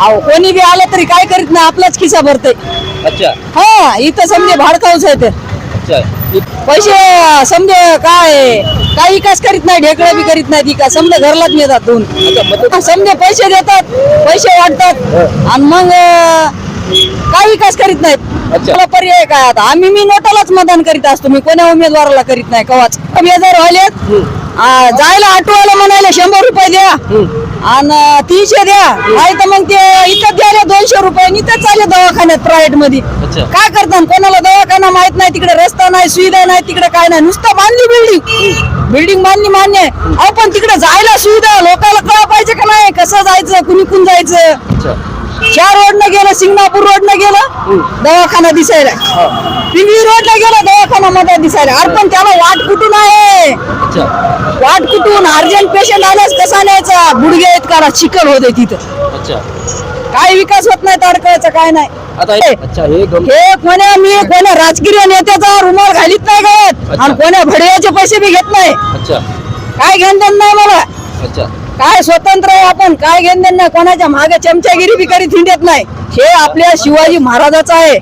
अहो कोणी बी आलं तरी काय करीत नाही, आपलाच खिसा भरते. अच्छा हा इथं समजे भाडकाऊच आहे ते अच्छा पैसे समजे काय विकास करीत नाही, ढेकळे बी करीत नाही विकास, समजे घरलाच नेतात दोन. समजे पैसे देतात, पैसे वाटतात आणि मग काय विकास करीत नाहीत. अच्छा. मला पर्याय काय आता, मी नोटालाच मतदान करीत असतो, मी कोण्या उमेदवाराला करीत नाही कवाच. बेजार व्हायलेत जायला ऑटोवाला म्हणाले 100 रुपये द्या आणि 300 द्या, नाही तर मग ते इथं द्यायला 200 रुपये, इथं चालले दवाखान्यात प्रायव्हेट मध्ये. अच्छा. काय करतात, कोणाला दवाखाना माहित नाही, तिकडे रस्ता नाही, सुविधा नाही, तिकडे काय नाही, नुसतं बांधली बिल्डिंग बांधली मान्य आहे. अहो पण तिकडे जायला सुविधा लोकांना कळा पाहिजे का नाही, कसं जायचं, कुणीकून जायचं. अच्छा चार रोडनं गेलं, सिंगणापूर रोडनं गेलं दवाखाना दिसायला, पिंगळी रोडला गेलं दवाखाना मध्ये दिसायला. अरे पण त्याला वाट कुठून आहे, अच्छा वाट कुठून, अर्जंट पेशंट आल्यास कसा न्यायचा, गुडघे इतका चिखल होते तिथं, अच्छा काय विकास होत नाही, ताडकळाचं काय नाही. आता अच्छा हे हे कोण्या राजकीय नेत्याचा रुमाल घालीत नाही गळ्यात आणि कोण्या भडव्याचे पैसे बी घेत नाही. अच्छा काय घेणं देणं नाही मला, अच्छा काय स्वतंत्र आहे आपण, काय घेणं देणं नाही, कोणाच्या मागे चमचागिरी बी करीत हिंडत नाही. हे आपल्या शिवाजी महाराजाचं आहे.